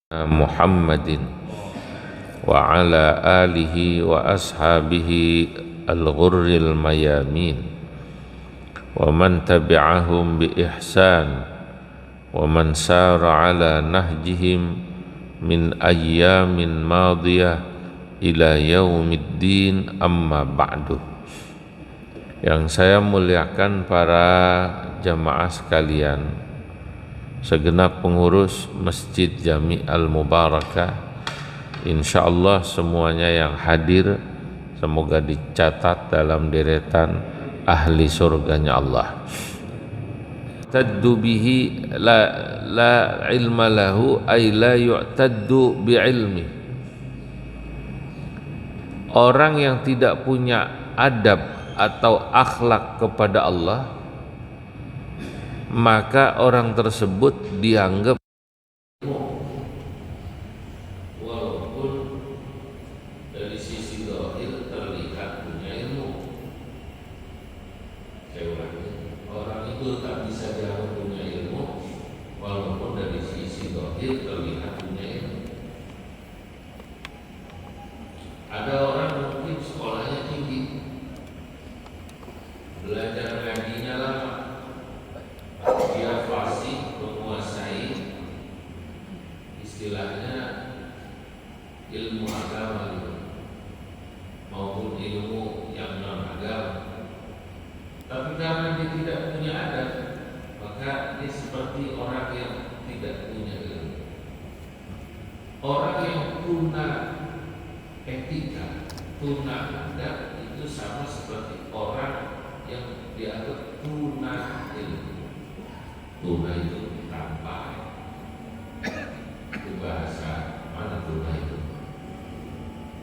Muhammadin wa ala alihi wa ashabihi al-ghurril mayamin wa man tabi'ahum bi ihsan wa man sara ala nahjihim min ayyamin madiyah ila yaumiddin, amma ba'du. Yang saya muliakan para jamaah sekalian, segenap pengurus Masjid Jami' Al-Mubarakah, insyaallah semuanya yang hadir semoga dicatat dalam deretan ahli surganya Allah. Taddu bihi la ilma lahu ay la yu'taddu bi ilmi. Orang yang tidak punya adab atau akhlak kepada Allah, maka orang tersebut dianggap walaupun dari sisi zahir terlihat punya ilmu. Saya ulangi, orang itu tak bisa dianggap punya ilmu walaupun dari sisi zahir terlihat punya ilmu. Ada orang mungkin sekolahnya tinggi, belajar ngajinya lama, dia fasih menguasai istilahnya ilmu agama maupun ilmu yang non agama, tapi karena dia tidak punya adab, maka dia seperti orang yang tidak punya ilmu. Orang yang tuna etika, tuna adab itu sama seperti orang yang dianggap tuna ilmu. Tuna itu tanpa, itu bahasa mana tuna itu?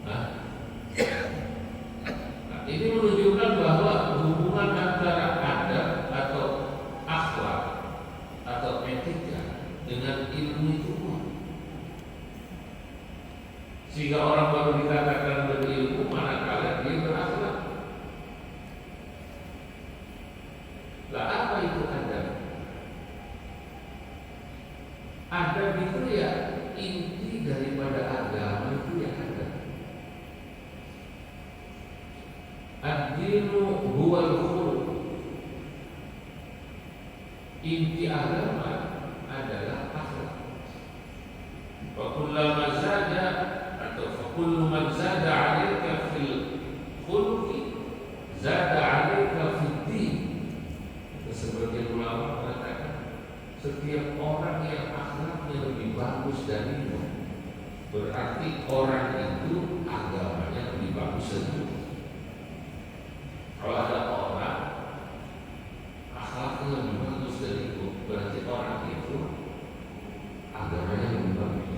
Nah, ini menunjukkan bahwa hubungan antara adab atau akhlak atau etika dengan ilmu itu kuat. Sehingga orang baru dikatakan berilmu manakala dia berakhlak. Lah apa itu adab? Adab itu ya inti daripada agama itu ya adab. Ad-dinu huwal khuluq. Inti agama adalah akhlak. Wa kullama zada atau fa kullu man zada 'alaika fil khuluqi zada 'alaika fid din. Sebagian ulama mengatakan setiap orang yang akhlaknya lebih bagus darimu, berarti orang itu agamanya lebih bagus darimu. Kalau ada orang akhlaknya lebih bagus darimu, berarti orang itu agamanya lebih bagus.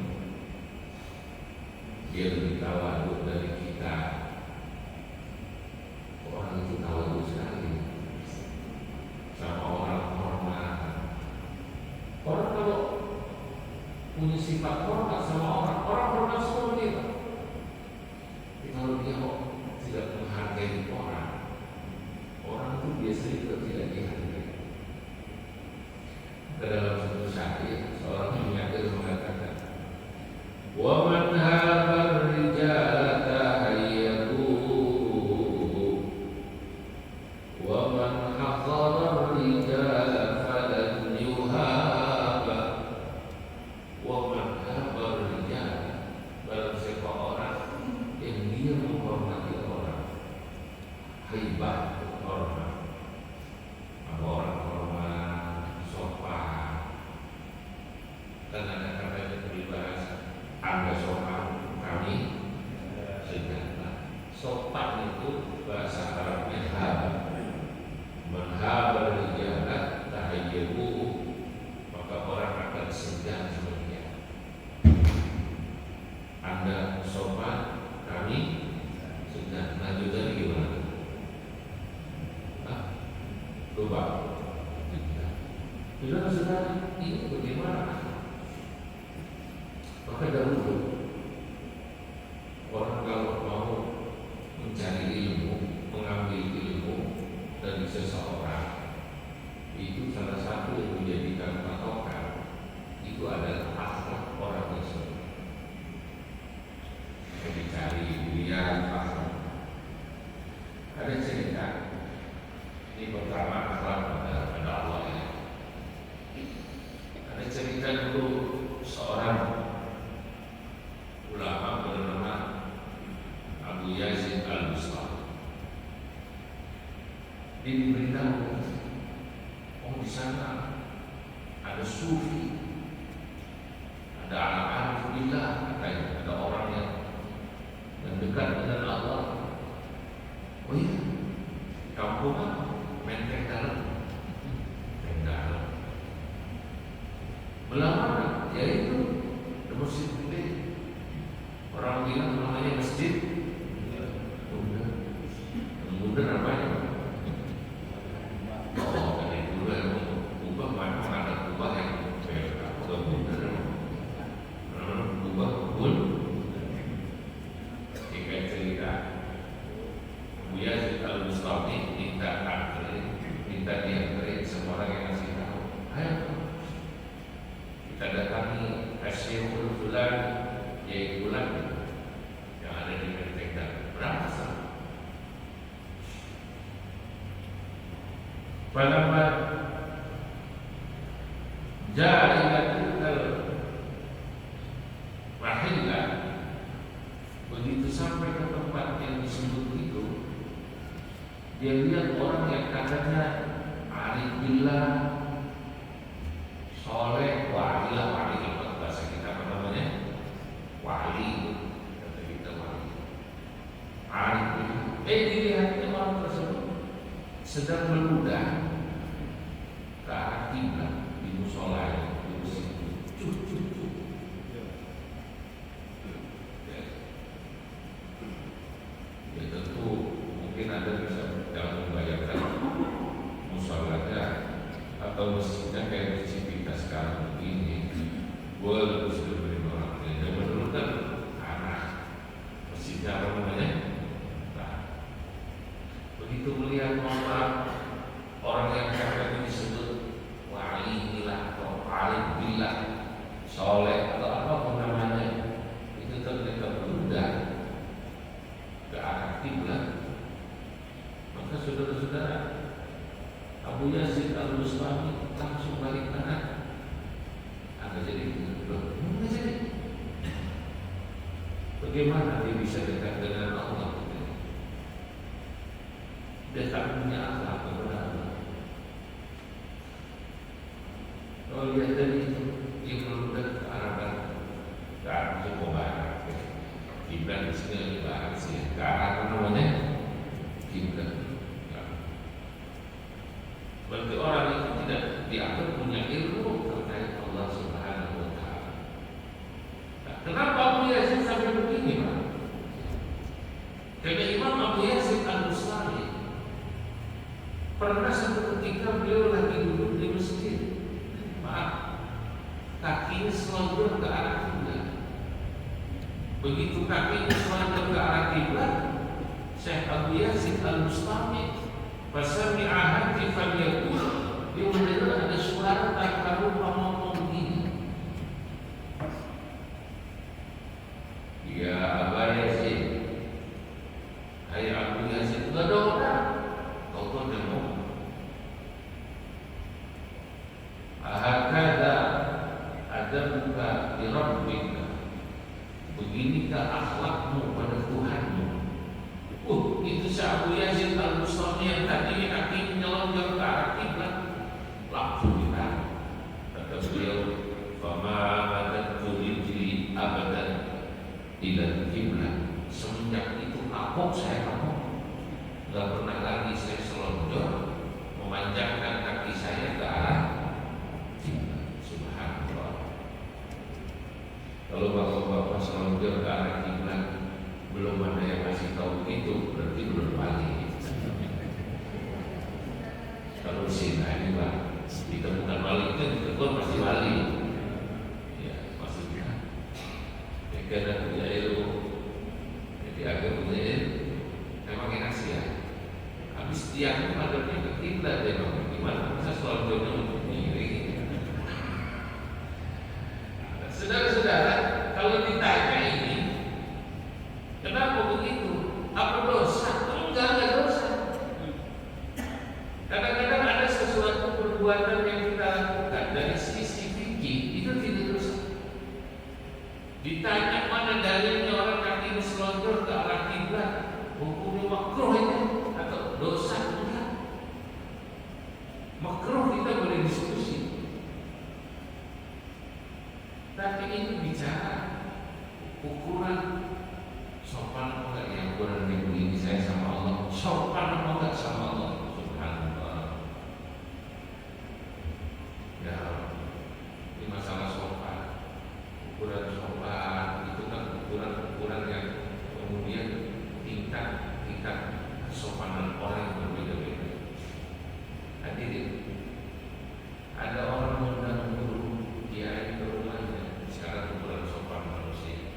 Dia lebih tawadhu dari kita. Orang itu tawadhu sekali sama orang hormat. Orang kalau punya sifat hormat sama orang hormat sama dia. Tapi kalau dia kok tidak menghargai orang itu biasanya juga tidak dihargai. Dalam satu syair, seorang penyair mengatakan, "Wa man habar rijala tahayyahu, wa man haqara rijala falan yuhaba." Wa man habar rijala, barang siapa orang yang dia menghormati orang, haibah hormat, apa orang hormat, sopan. Dan ada kata yang dibahas, Anda sopan, kami segan. Sopan itu bahasa Arabnya haba. Menhabar rijala tahayyahu, maka orang akan segan sama dia. Anda sopan, kami segan. Lanjut lagi gimana? Coba. Bila sekarang ini bagaimana? Maka dahulu orang kalau mau mencari ilmu, mengambil ilmu dari seseorang, itu salah satu yang menjadikan patokan itu adalah akhlak orang tersebut. sufi, ada anak-anak billah, ada orang yang dekat dengan Allah. Oh iya, kampung apa? Menteng dalam. Belah mana? Yaitu di masjid gede. Orang bilang namanya masjid Bunda namanya. Oh, dari dulu emang Kubah memang ada Kubah yang bukan Bunda, Kubah kebun. Jika cerita Buya Al-Bustami minta diantarin semua orang yang ngasih tahu. Ayo kita datangi Asyikul Fulan, yaitu Fulan yang ada di Menteng. Berapa sana? Falamma jaa ila tilkal mahillah, begitu sampai ke tempat yang disebut itu, dia lihat orang yang katanya arif billah, soleh, wali lah, wali kalau bahasa kita apa namanya, wali, kata kita wali, arif billah. Dilihatnya orang tersebut sedang meludah ke arah kiblat di musola, di masjid. Ya tentu mungkin Anda bisa membayangkan musolanya atau masjidnya kayak masjid kita sekarang begini. Gue lebih sudah beri orang yang menurutkan arah masjidnya apa namanya. Begitu melihat orang yang katanya disebut wali billah atau alim billah, soleh atau apapun namanya, itu ternyata berubah ke arah kiblat, maka saudara-saudara, Abu Yazid Al-Bustami langsung balik tangan. Agak jadi belum jadi. Bagaimana dia bisa dekat dengan Allah? Dia tak punya akhlak kepada Allah. Kalau lihat dari itu, dia meludah ke arah barat, ke arah Joko Barat. Kiblat di sini lagi barat sih, ke arah apa namanya? Kiblat. Bagi orang itu tidak dianggap punya ilmu terkait Allah Subhanahu Wa Taala. Nah, kenapa Abu Yazid sampai begini, Pak? Karena Imam Abu Yazid Al-Bustami pernah satu ketika beliau lagi duduk di masjid, kakinya selonjor ke arah kiblat. Begitu kakinya selonjor ke arah kiblat, Syekh Abu Yazid Al-Bustami fasami'a hatifan yaqul, dia mendengar ada suara tak tahu ngomong begini. Ya Abu Yazid, hai Abu Yazid, enggak ada orang. Kau dia ngomong, hakada adabuka li rabbika, beginikah akhlakmu pada Tuhanmu. Itu si Abu Yazid Al-Bustami yang tadi kaki menyelonjor ke arah kiblat, langsung ditarik. Kata beliau, fama madadtu rijli abadan ila kiblat, semenjak itu kapok saya kapok. Gak pernah lagi saya selonjor memanjangkan kaki saya ke arah kiblat. Subhanallah. Kalau bapak-bapak selonjor ke arah kiblat belum ada yang kasih tahu itu, berarti belum wali. Kalau sini ini Pak, kita bukan wali, itu ditegur pasti wali. Ya maksudnya, karena punya ilmu, jadi agak punya ilmu, memang Asia. Habis tiang madamnya ke kiblat, dia bilang gimana? Bisa selonjornya untuk miring. Saudara-saudara, kalau ditanya ini, kenapa begitu? Apa dosa? Enggak ada dosa. Kadang-kadang ada sesuatu perbuatan yang kita lakukan dari sisi fikih itu tidak dosa. Ditanya mana dalilnya orang kaki selonjor ke arah kiblat, hukumnya makruh itu atau dosa? Enggak. Makruh kita boleh diskusi. Tapi ini bicara ukuran sopan apa enggak ya, ukuran minggu ini saya sama Allah sopan apa enggak sama Allah. Subhanallah. Ya, ini masalah sopan. Ukuran sopan itu kan ukuran yang kemudian tingkat kesopanan orang yang berbeda-beda. Hadirin, ada orang mengundang guru dia ke rumahnya, sekarang ukuran sopan manusia.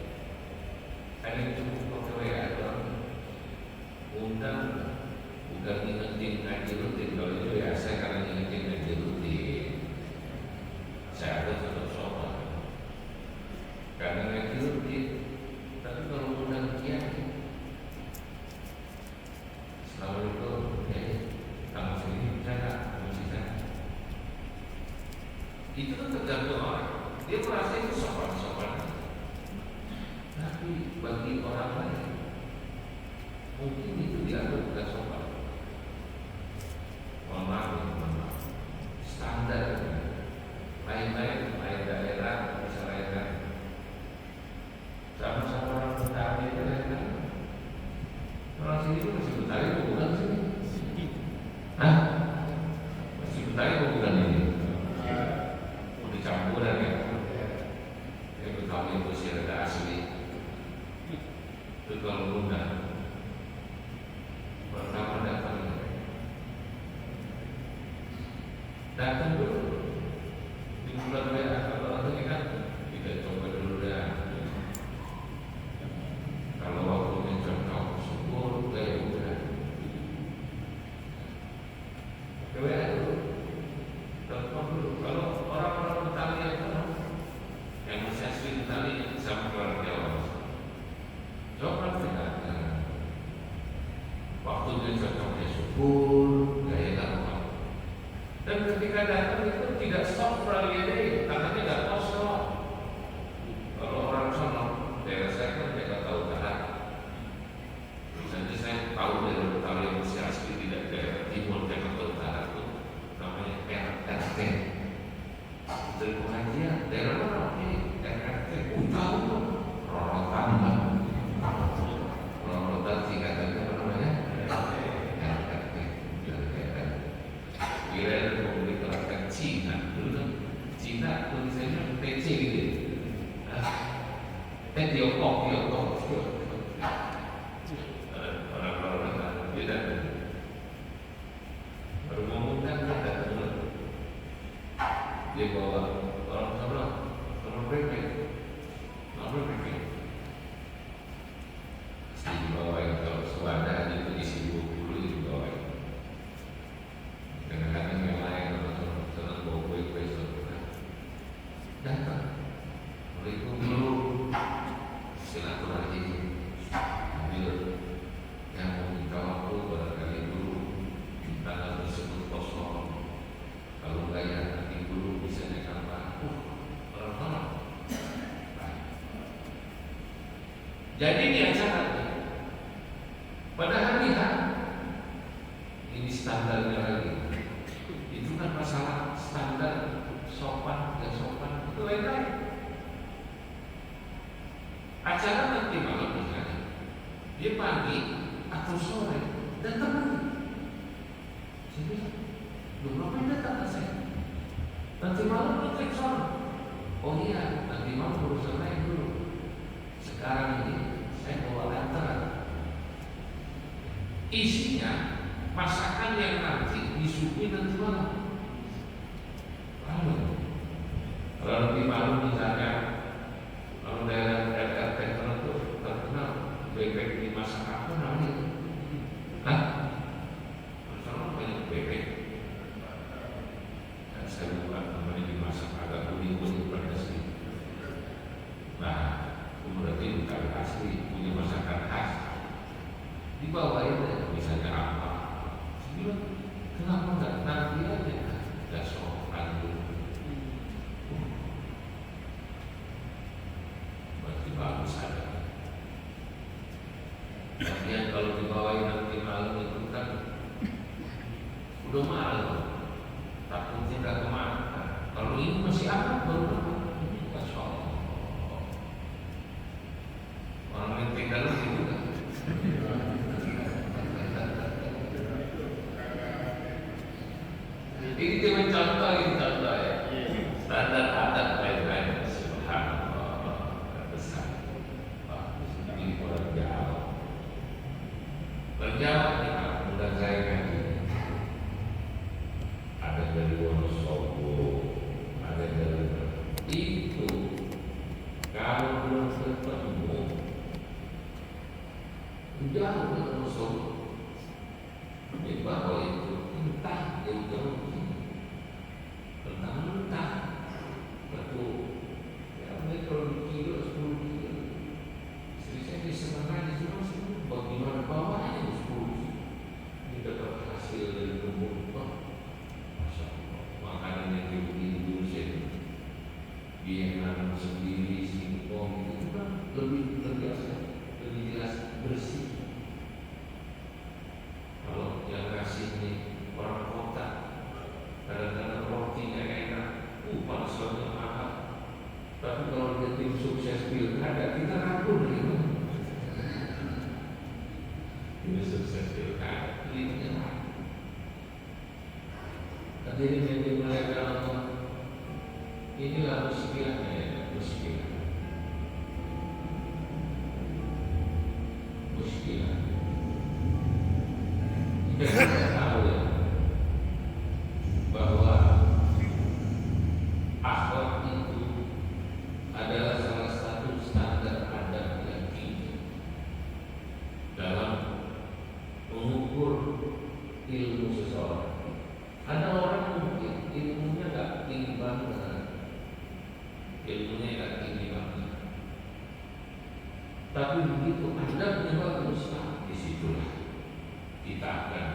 Ada yang cukup pakai WA doang, undang bukan ngingetin ngaji rutin. Kalau itu ya saya karena ngingetin ngaji rutin, saya harus tetap sopan karena ngaji rutin. Tapi kalau undang kiai, Assalamualaikum, kamu sini bisa nggak? Kamu bisa? Itu kan tergantung orang. Dia merasa itu sopan-sopan. Tapi bagi orang lain, mungkin itu dianggap tidak sopan. Mohon maaf, standar lain-lain, lain daerah, misalnya sama-sama orang Betawi itu lain-lain. Orang sini itu masih Betawi atau bukan sini? Hah? Masih Betawi atau bukan ini? Mau dicampuran ya? Yang Betawi itu sih ada asli. Itu kalau undang pertama datang dulu di bulan WA. Kalau nanti kan kita coba dulu dah. Kalau waktunya cocok, syukur, ya udah. Ke WA dulu, telepon dulu. Kalau orang-orang Betawi yang masih asli Betawi sama keluarga Jawa, coba tidak. Waktunya cocok ya syukur, gaya gampang. Dan ketika datang itu tidak stop deh, tangannya nggak kosong. Kalau orang sono, daerah saya kan tidak tahu barat. Misalnya saya tahu dari Betawi yang masih asli tidak daerah timur, Jakarta Utara itu namanya RRT. Dari pengajian daerah mana ini RRT? Tahu tuh, Rorotan. Rorotan singkatannya apa namanya? RRT. Kira Republik Rakyat Cina dulu kan? Cina tulisannya TC gitu. Tiongkok. Orang-orang beda. Baru ngomongkan ada teman. Dia bawa orang sana, nomor PP. Pasti dibawain kalau suara itu isi 20 dibawain. Kadang-kadang yang lain orang sana bawa kue-kue saudara. Datang. Assalamualaikum dulu. Silaturahim. Ambil yang mau minta waktu barangkali dulu. Tanggal tersebut kosong. Kalau enggak ya nanti dulu bisa naik apa? Orang-orang. Jadi ini acara pada hari H ini standarnya lagi. Itu kan masalah standar sopan dan sopan itu lain-lain. Acara nanti malam misalnya, dia pagi atau sore datang lagi. Saya bilang, ngapain datang ke saya? Nanti malam kita sono. Oh iya, nanti malam urusan lain dulu. Sekarang ini saya bawa antaran. Isinya masakan yang nanti disuguhi nanti malam. Kalau nanti malam misalnya, kalau daerah tertentu terkenal bebek dimasak apa namanya? Hah? Masalah banyak bebek. Dan saya bukan namanya dimasak agak kuning-kuning pada sini. Nah, itu berarti bukan asli, punya masakan khas. Dibawain misalnya apa? Saya bilang, kenapa enggak nanti aja? Enggak sopan dulu. dia nanam sendiri singkong itu kan lebih jelas bersih. Kalau yang ngasih nih orang kota, kadang-kadang rotinya enak, panselnya mahal. Tapi kalau dia tim sukses pilkada, kita ragu gitu. Tim sukses pilkada, pilihnya mahal. Hadirin yang dimulai Allah, inilah muskilahnya ya, muskilah. Kita tahu ya bahwa akhlak itu adalah salah satu standar adab yang tinggi dalam mengukur ilmu seseorang. Ada orang mungkin ilmunya nggak tinggi banget, tapi begitu adabnya bagus, disitulah kita akan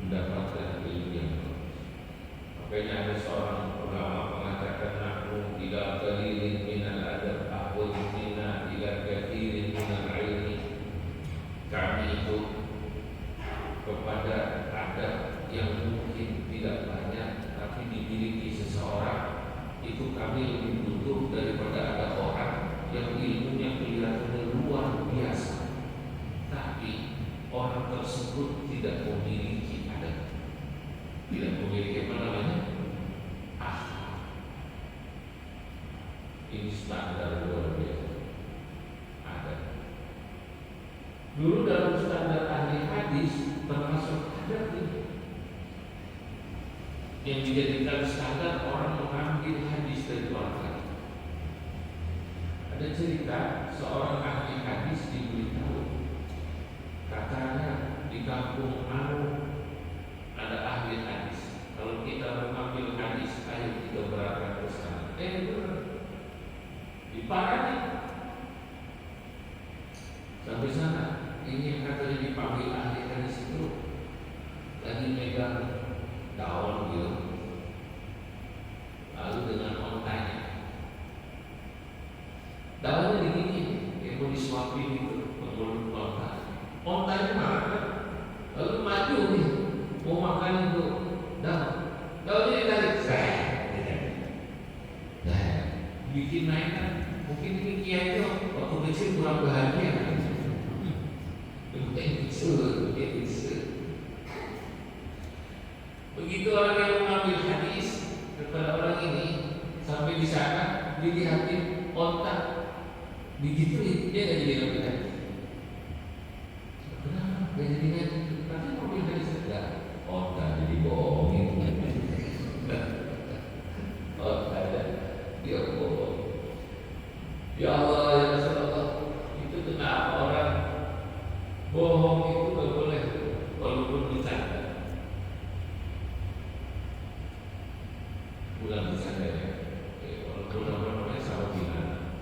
mendapatkan ilmu yang bagus. Makanya ada seorang ulama mengatakan, nahnu ila qalilin minal adab ahwal minna ila kathirin minal ilmi. Kami itu kepada adab yang mungkin tidak banyak tapi dimiliki seseorang, itu kami lebih butuh daripada ada orang yang ilmunya kelihatannya luar biasa tapi orang tersebut tidak memiliki adab, tidak memiliki akhlak. Ini standar luar biasa adab. Dulu dalam standar ahli hadis termasuk adab ini yang dijadikan standar orang mengambil hadis dari orang. Ada cerita seorang ahli hadis diberitahu, katanya di kampung Anu ada ahli hadis. Kalau kita mengambil hadis, ayo kita berangkat ke sana. Benar, diparani sampai sana. Ini yang katanya dipanggil ahli hadis itu lagi megang daun gitu, lalu dengan ontanya, daunnya digigit, dia mau disuapin gitu, mulut ontanya marah, lalu maju nih, mau makan itu daunnya ditarik, bikin naik kan, mungkin ini kiai itu waktu kecil kurang bahagia, begitu orang yang mengambil hadis kepada orang ini sampai di sana dilihatin ontak digituin, dia nggak jadi ngambil hadis. Kenapa nggak jadi hadis? Tapi ngambil hadis enggak, ontak jadi bohongin. Ontak ada dia bohong. Ya Allah ya Rasulullah, itu kenapa orang bohong itu nggak boleh walaupun bercanda. Bukan bercanda ya, walaupun namanya sama gimana.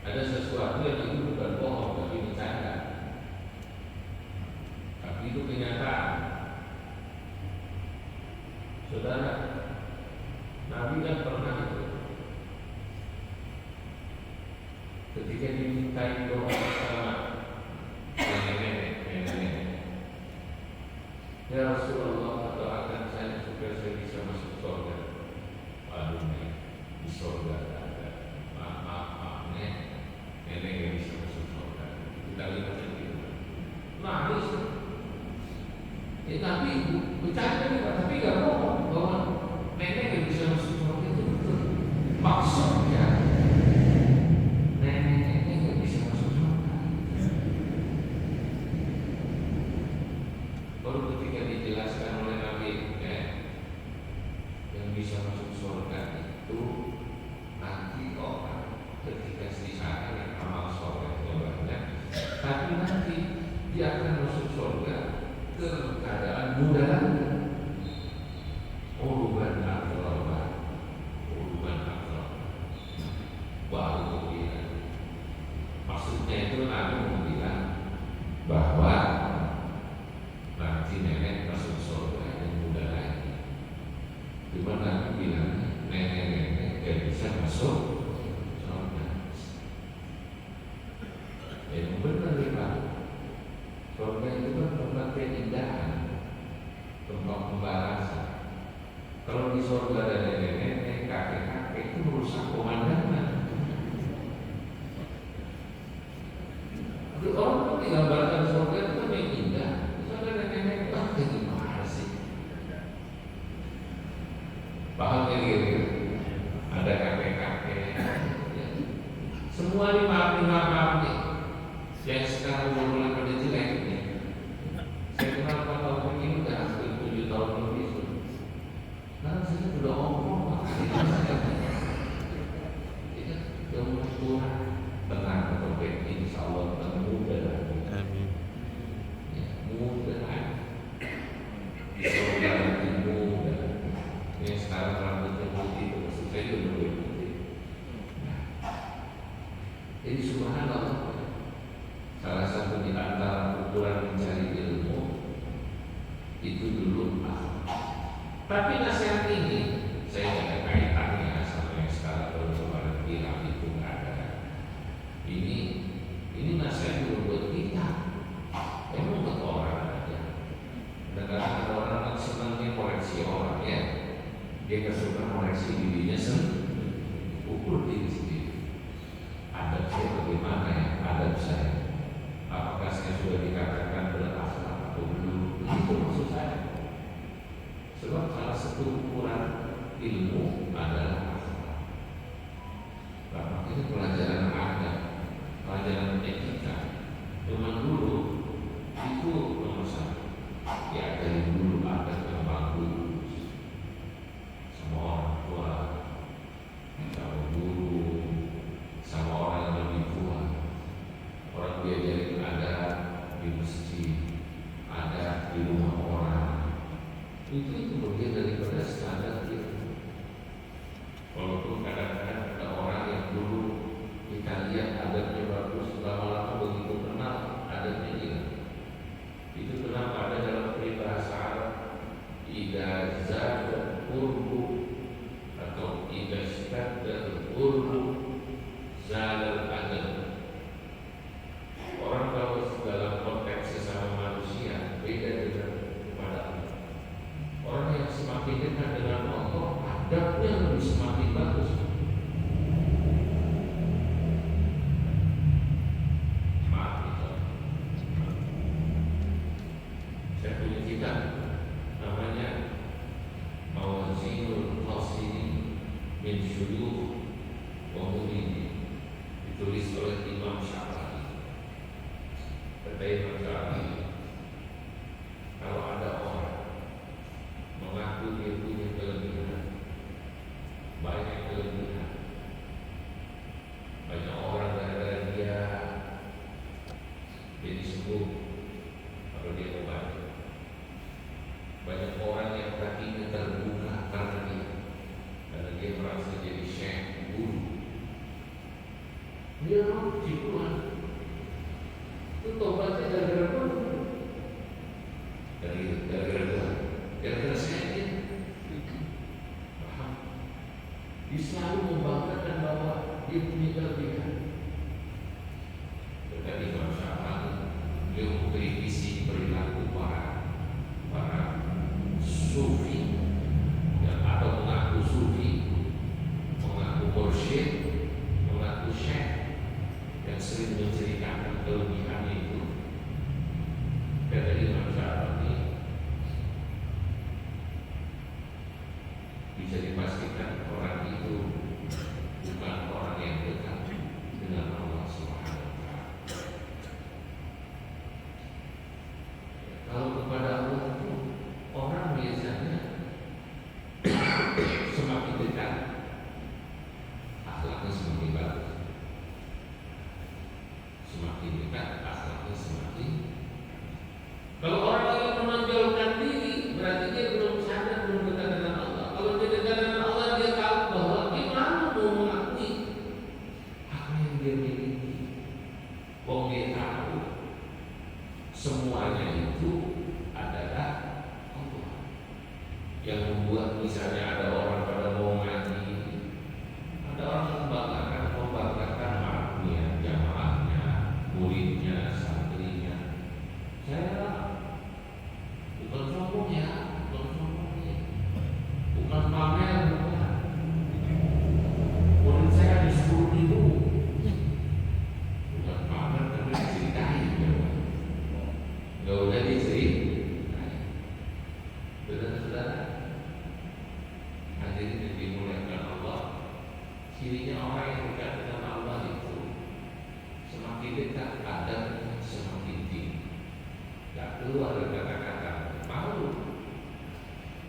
Ada sesuatu yang itu bukan bohong tapi bercanda, tapi itu kenyataan. Saudara, Nabi kan pernah itu ketika dimintai doa sama nenek, ya Rasulullah, doakan saya supaya saya bisa masuk surga. Waduh nih, di surga ada maaf nenek yang bisa masuk surga. Kita lihat itu nangis. Tapi bercanda juga, tapi nggak bohong bahwa nenek yang bisa masuk surga itu betul. Maksudnya nenek yang bisa masuk surga. masuk surga. Yang benar Pak, surga itu kan tempat keindahan, tempat pembalasan. Kalau di surga ada nenek-nenek, kakek-kakek, itu merusak pemandangan. Orang tuh digambarkan surga itu kan yang indah. Terus ada nenek-nenek, gimana sih? Paham ya gitu? Ada kakek-kakek, ya. Semua maaf nih. Yang sekarang mulai pada jelek nih. Saya kenal Pak Taufik ini udah hampir 7 tahun lebih sudah. Sekarang saya sudah ngomong, ya, sudah mulai kurang. Tenang Pak Taufik, insya Allah akan mudah lagi. Amin. Ya, mudah lagi. Di surga nanti mudah. Yang sekarang rambutnya putih, maksud saya juga lebih putih. Jadi subhanallah, salah satu di antara ukuran mencari ilmu itu dulu Tapi nasihat ini saya tidak ada kaitannya sama yang sekarang baru kemarin bilang itu nggak ada. Ini nasihat juga buat kita. Emang buat orang aja. Kadang-kadang ada orang yang senangnya koreksi orang ya. Dia nggak suka koreksi dirinya sendiri. Ukur diri sendiri. Adab saya bagaimana ya? Adab saya. Apakah saya sudah dikatakan berakhlak atau belum? Itu maksud saya. Sebab salah satu ukuran ilmu adalah akhlak. Bahkan itu pelajaran adab, pelajaran etika. Zaman dulu itu nomor satu. Diajari dulu adab yang bagus. Sama orang tua, sama guru, sama orang yang lebih tua. Orang diajarin ada di masjid, ada di rumah orang. Itu bagian daripada standar ilmu. Walaupun kadang-kadang ada orang yang dulu kita lihat adabnya bagus, lama-lama begitu kenal adabnya hilang. Itu kenapa ada dalam peribahasa Arab idza zada qurbu atau idza ishtadda qurbu zalal adab. Orang kalau dalam konteks sesama manusia beda dengan kepada Allah. Orang yang semakin dekat dengan Allah, adabnya lebih semakin bagus. Maaf itu. Saya punya kitab namanya Mawazinul Qasidi min Syuyukh wa Muridi, ditulis oleh Imam Syafi'i. Kata Imam Syafi'i, kalau ada orang mengaku dia punya kelebihan, banyak kelebihan, banyak orang gara-gara dia jadi sembuh kalau dia obat. Banyak orang yang kakinya terbuka karena dia merasa jadi syekh, guru. Dia mau Tuhan. Itu tobatnya gara-gara apa? Gara-gara sakit. Paham? Dia selalu membanggakan bahwa dia punya kelebihan. Ketika Imam Syafi'i beliau mengkritisi perilaku para sufi yang atau mengaku sufi, mengaku mursyid, mengaku syekh yang sering menceritakan kelebihan itu. Kata Imam Syafi'i, bisa dipastikan orang itu bukan orang yang dekat dengan Allah Subhanahu wa Ta'ala. Kalau kepada Allah itu orang biasanya semakin dekat, akhlaknya semakin bagus. Semakin dekat, akhlaknya semakin. Kalau orang yang menonjolkan diri, berarti dia belum sadar, belum dekat dengan Allah. Kalau dia dekat dengan Allah, dia tahu bahwa dia malu mau mengakui apa yang dia miliki. Bahwa dia tahu semuanya itu adalah Allah. Yang membuat misalnya ada orang pada mau ngaji, ada orang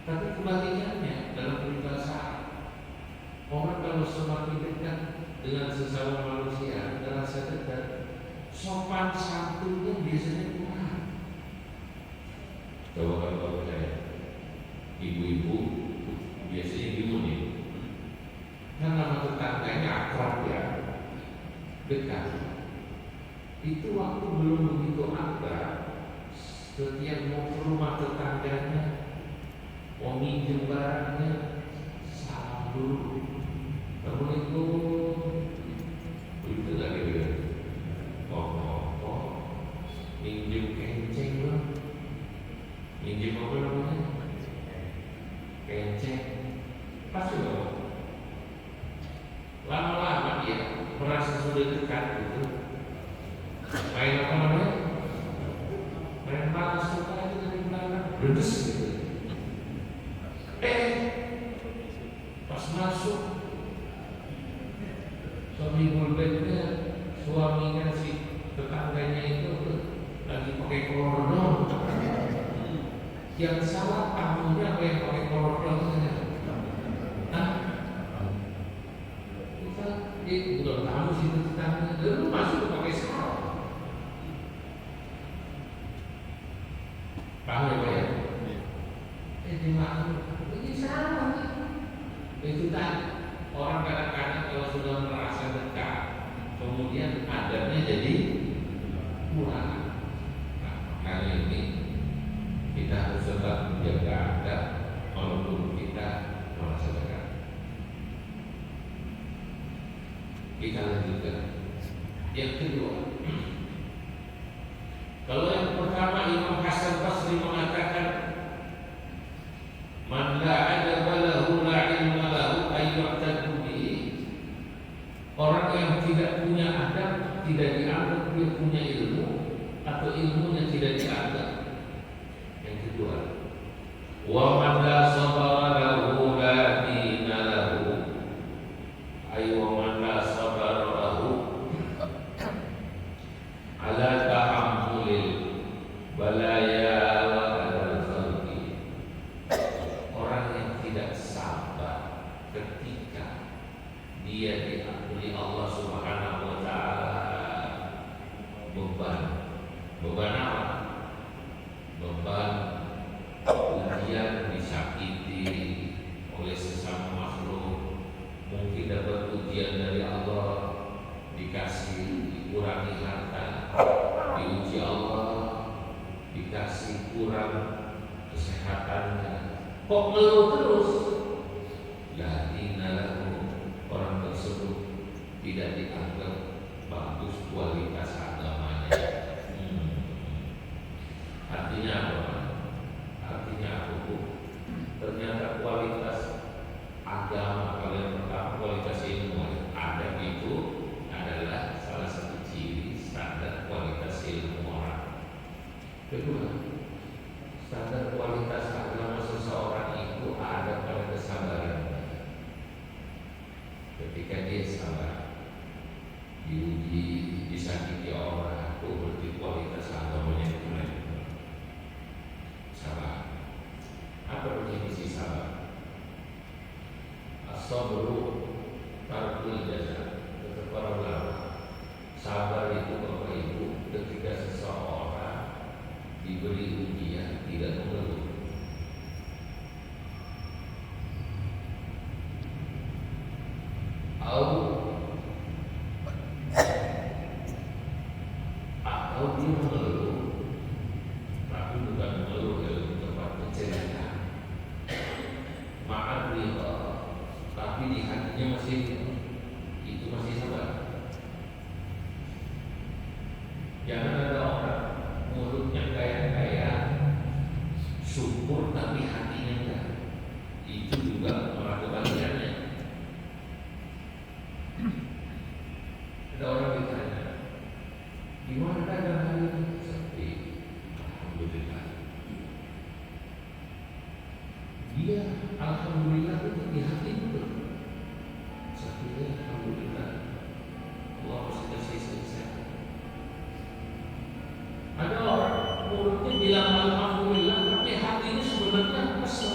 Tapi kebalikannya dalam peribahasa, orang kalau semakin dekat dengan sesama manusia, merasa dekat, sopan santunnya biasanya kurang. Coba kalau percaya, ibu-ibu biasanya ibu nih, kan nama tetangganya akrab ya, dekat. Itu waktu belum begitu akrab, setiap mau ke rumah tetangganya, mau minjem barangnya, salam dulu, assalamualaikum, itu lagi dia, minjem kenceng loh, minjem apa namanya, kenceng, pasti loh. Lama-lama dia merasa sudah dekat gitu. Main apa namanya? Main malas suka aja dari belakang, berdes gitu. Pas masuk, suami bulbetnya, suaminya si tetangganya itu lagi pakai kolor. Yang salah tamunya apa yang pakai kolor saja. Dia bukan tamu sih tetangga, lalu masuk pakai sarung. Paham ya Pak ya? Dia malu, ini salah nih. Itu tadi, orang kadang-kadang kalau sudah merasa dekat, kemudian adabnya jadi kurang. Nah, makanya ini kita harus tetap menjaga adab walaupun kita merasa dekat. Kita lanjutkan. Yang kedua, kalau yang pertama Imam Hasan Basri mengatakan, man la adaba lahu la ilma lahu ayyu'tadu bihi. Orang yang tidak punya adab tidak dianggap dia punya ilmu, atau ilmunya tidak dianggap. Yang kedua, wa man la sabara lahu la dina lahu ay wa man la sabara lahu ala tahammulil balaya wa adal khalqi. Orang yang tidak sabar ketika dia diampuni Allah Subhanahu wa taala beban apa? Beban ujian, disakiti oleh sesama makhluk, mungkin dapat ujian dari Allah, dikurangi harta, diuji Allah, dikasih kurang kesehatannya, kok ngeluh terus? Jadi orang tersebut tidak dianggap bagus kualitas agamanya. Artinya apa? Artinya apa? Ternyata kualitas agama, kalau yang pertama kualitas ilmu, adab itu adalah salah satu ciri standar kualitas ilmu orang. Kedua, standar kualitas agama seseorang itu ada pada kesabaran. Ketika dia sabar, diuji, disakiti orang, itu berarti kualitas agamanya itu naik. Sabar. Apa definisi sabar? As-sabru tarkul jaza. Kata para ulama, sabar itu Bapak Ibu ketika seseorang diberi ujian tidak mengeluh. Atau dia mengeluh, tapi bukan mengeluh dalam tempat kecelakaan. Maaf dia, tapi di hatinya masih itu masih sabar. Jangan ada orang mulutnya kaya-kaya, syukur tapi hatinya enggak. Itu juga malah kebalikannya. Ada orang ditanya, gimana keadaan hari ini? Sepi, alhamdulillah. Dia alhamdulillah itu di hati betul. Sepi, alhamdulillah. Allah masih kasih saya. Ada orang mulutnya bilang alhamdulillah, tapi hatinya sebenarnya kesel.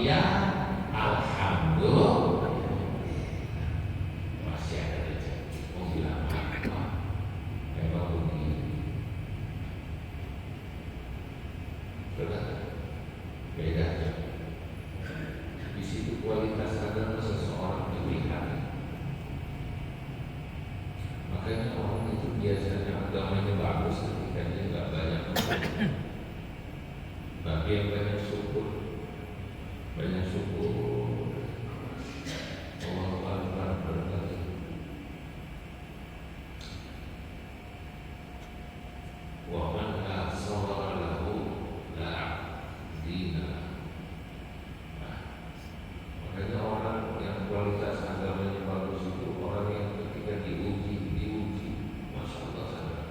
iya, alhamdulillah. Masih ada rezeki. Mau bilang apa? Memang begini. Benar. Beda. Di situ kualitas agama seseorang dilihat. Makanya orang itu biasanya agamanya bagus ketika dia nggak banyak tapi yang banyak syukur Allah Akbar berkali wa man asawara lahu la dina. Makanya orang yang kualitas agamanya bagus itu orang yang ketika diuji Masya Allah saudara.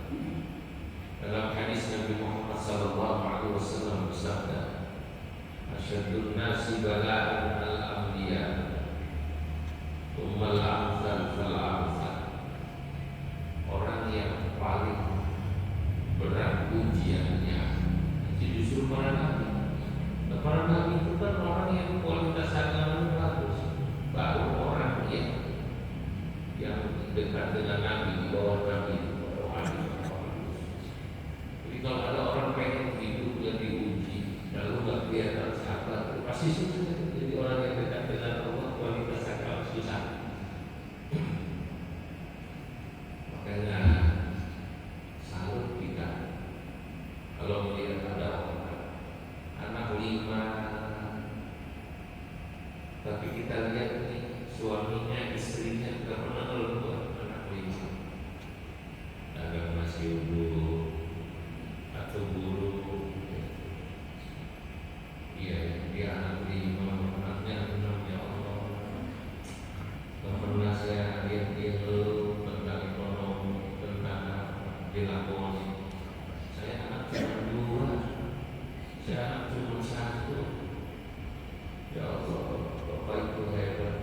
Dalam hadis Nabi Muhammad SAW bersabda, asyadun nasi bala'an al-anbiya Ummal amsal fal-amsal. Orang yang paling berat ujiannya itu justru para nabi. Para nabi itu kan orang yang kualitas agamanya bagus. Baru orang yang dekat dengan nabi, di bawah nabi. Jadi kalau ada orang pengen hidup yang diuji lalu nggak kelihatan sabar, pasti susah. Jadi orang yang dekat dengan Allah kualitas agama susah. Makanya salut kita kalau melihat ada anak 5, tapi kita lihat nih suaminya, istrinya nggak pernah ngeluh anak 5, dagang nasi uduk atau guru. Iya, dia anak 5, anaknya 6, ya Allah. Gak pernah saya lihat dia ngeluh tentang ekonomi, tentang dilakoni. Saya anak cuma 2, saya anak cuma 1. Ya Allah, Bapak itu hebat.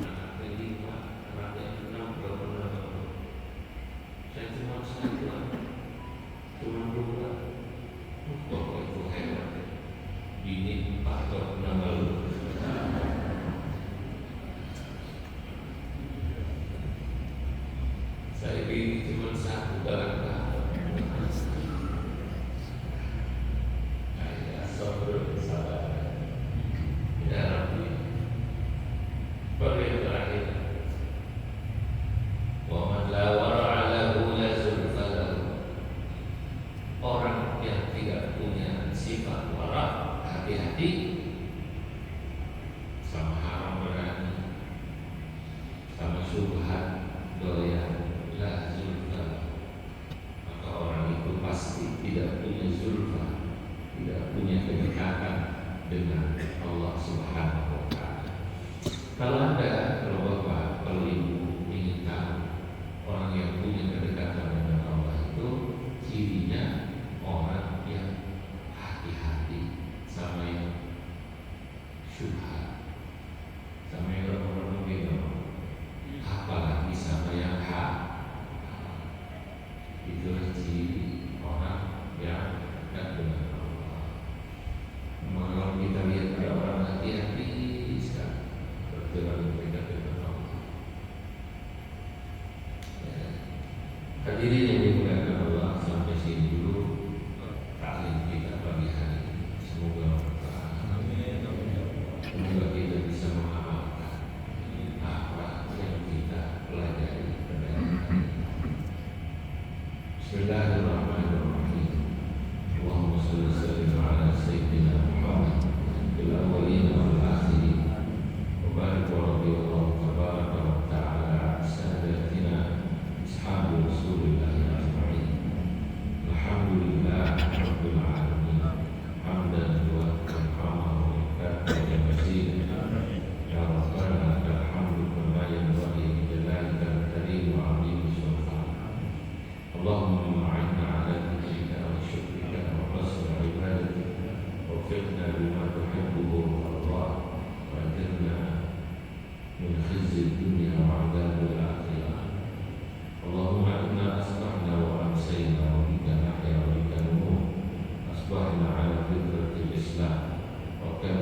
Anaknya 5, anaknya 6 gak pernah ngeluh. Saya cuma 1, cuma 2. Bapak itu hebat. Bini 4 gak pernah ngeluh. Saya bini cuma 1 dalam tahun. Sabar, sabar. Ya Rabbi. Baru yang terakhir, wa man la wara'a lahu la zulfa lahu. Orang yang tidak punya sifat wara', hati-hati sama haram berani, sama syubhat doyan, la zulfa. Maka orang itu pasti tidak punya zulfa, tidak punya kedekatan dengan Allah Subhanahu wa Ta'ala. Kalau Anda, kalau Bapak, kalau Ibu ingin tahu orang yang punya kedekatan dengan Allah itu cirinya orang yang hati-hati sama yang syubhat, sama yang orang-orang beda, apalagi sama yang hak. Itulah ciri orang yang dekat dengan Allah. Maka kalau kita lihat ada orang hati-hati sekali berjalan dekat dengan Allah. Ya. Hadirin yang dimuliakan Allah, sampai sini dulu taklim kita pagi hari ini. Semoga kita bisa mengamalkan apa yang kita pelajari pada hari ini. Bismillahirrahmanirrahim. Allahumma shalli wa sallim ala sayyidina Muhammad fil awwalin wal akhirin. Wa barik wa radhiyallahu tabaraka wa ta'ala sadatina ashabi Rasulillah ajma'in. Alhamdulillah rabbil alamin. Hamdan wa hamdahu wa katsira yang